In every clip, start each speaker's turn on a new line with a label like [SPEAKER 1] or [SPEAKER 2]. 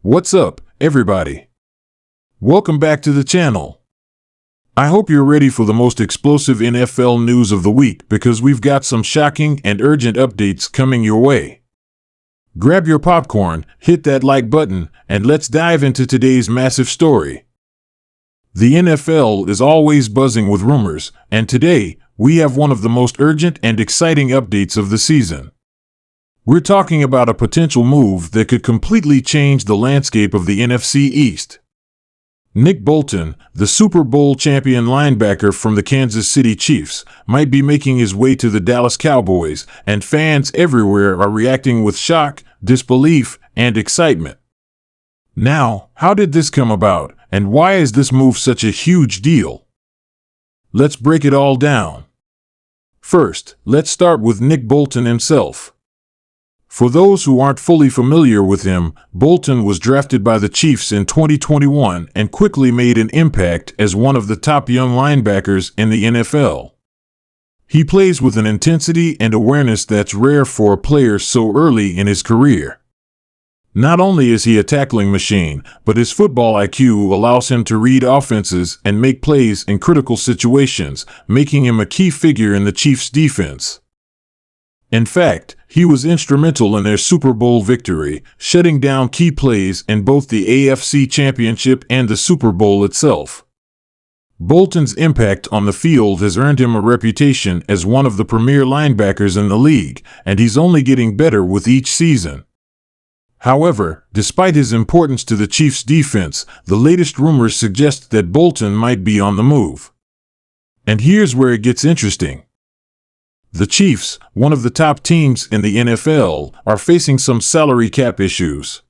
[SPEAKER 1] What's up, everybody? Welcome back to the channel. I hope you're ready for the most explosive NFL news of the week because we've got some shocking and urgent updates coming your way. Grab your popcorn, hit that like button, and let's dive into today's massive story. The NFL is always buzzing with rumors, and today, we have one of the most urgent and exciting updates of the season. We're talking about a potential move that could completely change the landscape of the NFC East. Nick Bolton, the Super Bowl champion linebacker from the Kansas City Chiefs, might be making his way to the Dallas Cowboys, and fans everywhere are reacting with shock, disbelief, and excitement. Now, how did this come about, and why is this move such a huge deal? Let's break it all down. First, let's start with Nick Bolton himself. For those who aren't fully familiar with him, Bolton was drafted by the Chiefs in 2021 and quickly made an impact as one of the top young linebackers in the NFL. He plays with an intensity and awareness that's rare for a player so early in his career. Not only is he a tackling machine, but his football IQ allows him to read offenses and make plays in critical situations, making him a key figure in the Chiefs' defense. In fact, he was instrumental in their Super Bowl victory, shutting down key plays in both the AFC Championship and the Super Bowl itself. Bolton's impact on the field has earned him a reputation as one of the premier linebackers in the league, and he's only getting better with each season. However, despite his importance to the Chiefs' defense, the latest rumors suggest that Bolton might be on the move. And here's where it gets interesting. The Chiefs, one of the top teams in the NFL, are facing some salary cap issues.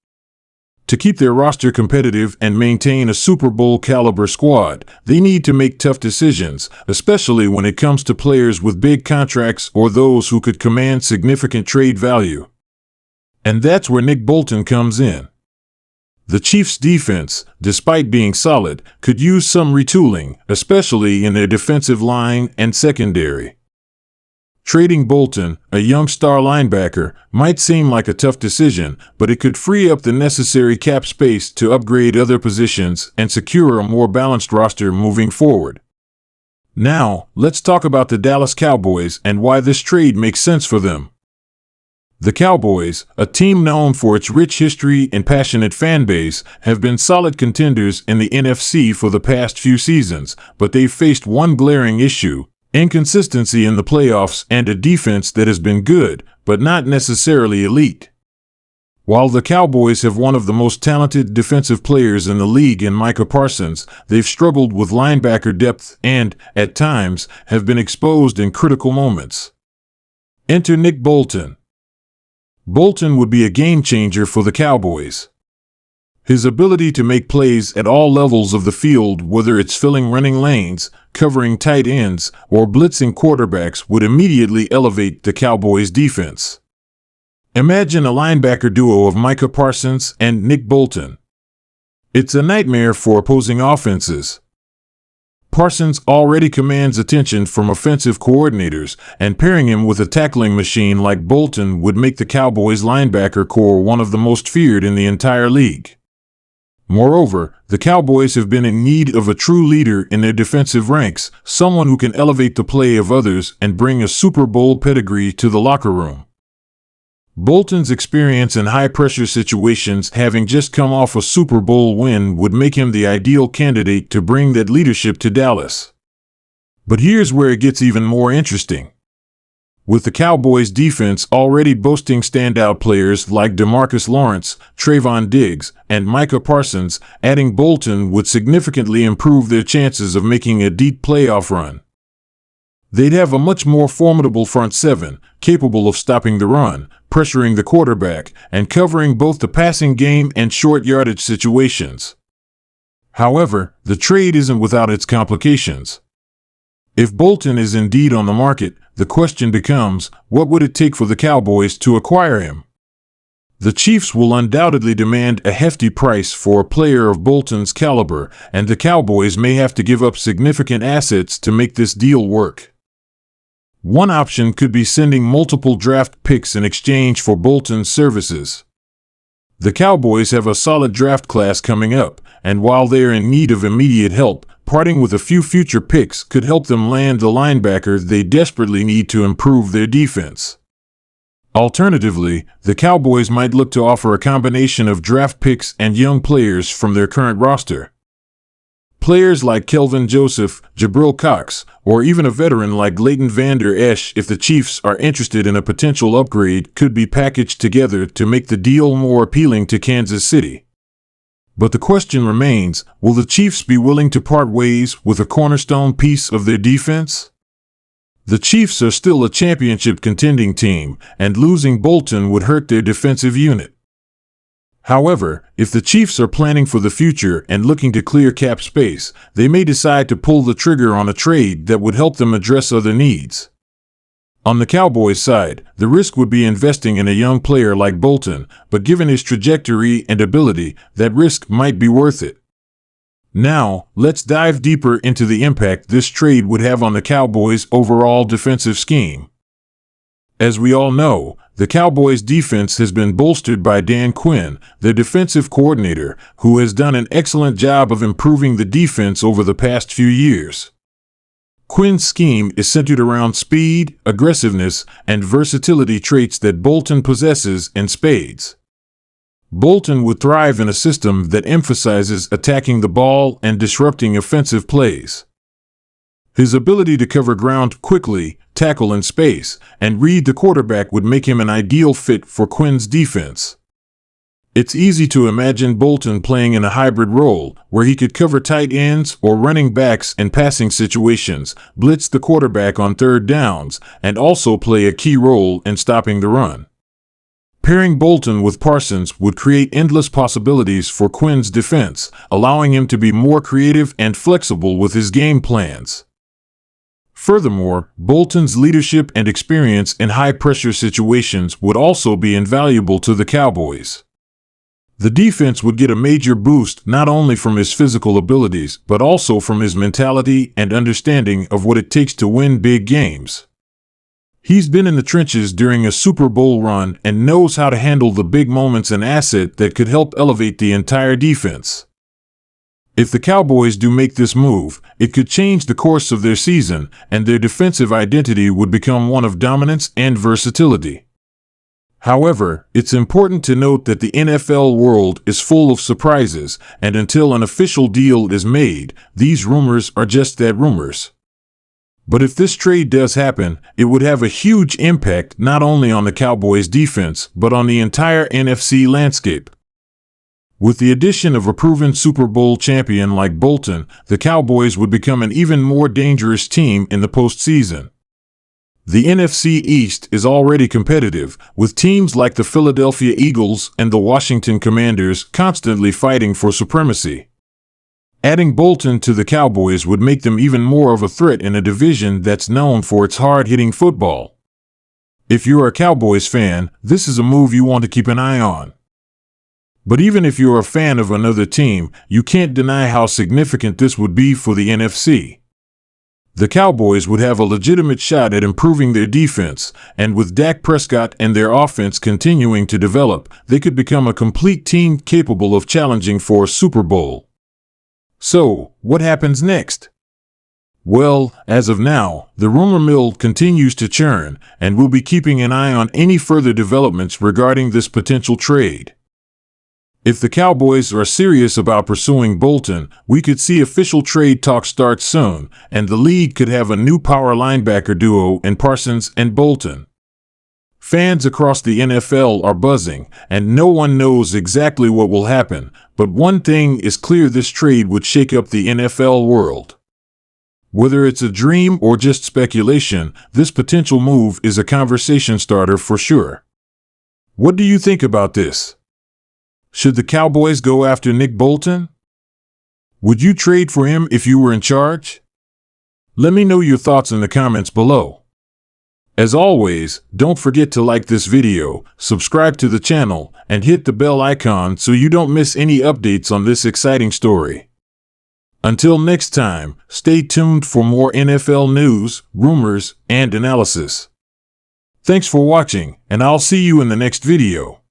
[SPEAKER 1] To keep their roster competitive and maintain a Super Bowl caliber squad, they need to make tough decisions, especially when it comes to players with big contracts or those who could command significant trade value. And that's where Nick Bolton comes in. The Chiefs' defense, despite being solid, could use some retooling, especially in their defensive line and secondary. Trading Bolton, a young star linebacker, might seem like a tough decision, but it could free up the necessary cap space to upgrade other positions and secure a more balanced roster moving forward. Now, let's talk about the Dallas Cowboys and why this trade makes sense for them. The Cowboys, a team known for its rich history and passionate fan base, have been solid contenders in the NFC for the past few seasons, but they've faced one glaring issue: inconsistency in the playoffs and a defense that has been good, but not necessarily elite. While the Cowboys have one of the most talented defensive players in the league in Micah Parsons, they've struggled with linebacker depth and, at times, have been exposed in critical moments. Enter Nick Bolton. Bolton would be a game-changer for the Cowboys. His ability to make plays at all levels of the field, whether it's filling running lanes, covering tight ends, or blitzing quarterbacks, would immediately elevate the Cowboys' defense. Imagine a linebacker duo of Micah Parsons and Nick Bolton. It's a nightmare for opposing offenses. Parsons already commands attention from offensive coordinators, and pairing him with a tackling machine like Bolton would make the Cowboys' linebacker core one of the most feared in the entire league. Moreover, the Cowboys have been in need of a true leader in their defensive ranks, someone who can elevate the play of others and bring a Super Bowl pedigree to the locker room. Bolton's experience in high-pressure situations, having just come off a Super Bowl win, would make him the ideal candidate to bring that leadership to Dallas. But here's where it gets even more interesting. With the Cowboys' defense already boasting standout players like DeMarcus Lawrence, Trayvon Diggs, and Micah Parsons, adding Bolton would significantly improve their chances of making a deep playoff run. They'd have a much more formidable front seven, capable of stopping the run, pressuring the quarterback, and covering both the passing game and short yardage situations. However, the trade isn't without its complications. If Bolton is indeed on the market, the question becomes, what would it take for the Cowboys to acquire him? The Chiefs will undoubtedly demand a hefty price for a player of Bolton's caliber, and the Cowboys may have to give up significant assets to make this deal work. One option could be sending multiple draft picks in exchange for Bolton's services. The Cowboys have a solid draft class coming up, and while they are in need of immediate help, parting with a few future picks could help them land the linebacker they desperately need to improve their defense. Alternatively, the Cowboys might look to offer a combination of draft picks and young players from their current roster. Players like Kelvin Joseph, Jabril Cox, or even a veteran like Leighton Vander Esch, if the Chiefs are interested in a potential upgrade, could be packaged together to make the deal more appealing to Kansas City. But the question remains, will the Chiefs be willing to part ways with a cornerstone piece of their defense? The Chiefs are still a championship contending team, and losing Bolton would hurt their defensive unit. However, if the Chiefs are planning for the future and looking to clear cap space, they may decide to pull the trigger on a trade that would help them address other needs. On the Cowboys' side, the risk would be investing in a young player like Bolton, but given his trajectory and ability, that risk might be worth it. Now, let's dive deeper into the impact this trade would have on the Cowboys' overall defensive scheme. As we all know, the Cowboys' defense has been bolstered by Dan Quinn, their defensive coordinator, who has done an excellent job of improving the defense over the past few years. Quinn's scheme is centered around speed, aggressiveness, and versatility, traits that Bolton possesses in spades. Bolton would thrive in a system that emphasizes attacking the ball and disrupting offensive plays. His ability to cover ground quickly, tackle in space, and read the quarterback would make him an ideal fit for Quinn's defense. It's easy to imagine Bolton playing in a hybrid role, where he could cover tight ends or running backs in passing situations, blitz the quarterback on third downs, and also play a key role in stopping the run. Pairing Bolton with Parsons would create endless possibilities for Quinn's defense, allowing him to be more creative and flexible with his game plans. Furthermore, Bolton's leadership and experience in high-pressure situations would also be invaluable to the Cowboys. The defense would get a major boost not only from his physical abilities, but also from his mentality and understanding of what it takes to win big games. He's been in the trenches during a Super Bowl run and knows how to handle the big moments, an asset that could help elevate the entire defense. If the Cowboys do make this move, it could change the course of their season, and their defensive identity would become one of dominance and versatility. However, it's important to note that the NFL world is full of surprises, and until an official deal is made, these rumors are just that, rumors. But if this trade does happen, it would have a huge impact not only on the Cowboys' defense, but on the entire NFC landscape. With the addition of a proven Super Bowl champion like Bolton, the Cowboys would become an even more dangerous team in the postseason. The NFC East is already competitive, with teams like the Philadelphia Eagles and the Washington Commanders constantly fighting for supremacy. Adding Bolton to the Cowboys would make them even more of a threat in a division that's known for its hard-hitting football. If you're a Cowboys fan, this is a move you want to keep an eye on. But even if you're a fan of another team, you can't deny how significant this would be for the NFC. The Cowboys would have a legitimate shot at improving their defense, and with Dak Prescott and their offense continuing to develop, they could become a complete team capable of challenging for a Super Bowl. So, what happens next? Well, as of now, the rumor mill continues to churn, and we'll be keeping an eye on any further developments regarding this potential trade. If the Cowboys are serious about pursuing Bolton, we could see official trade talks start soon, and the league could have a new power linebacker duo in Parsons and Bolton. Fans across the NFL are buzzing, and no one knows exactly what will happen, but one thing is clear: this trade would shake up the NFL world. Whether it's a dream or just speculation, this potential move is a conversation starter for sure. What do you think about this? Should the Cowboys go after Nick Bolton? Would you trade for him if you were in charge? Let me know your thoughts in the comments below. As always, don't forget to like this video, subscribe to the channel, and hit the bell icon so you don't miss any updates on this exciting story. Until next time, stay tuned for more NFL news, rumors, and analysis. Thanks for watching, and I'll see you in the next video.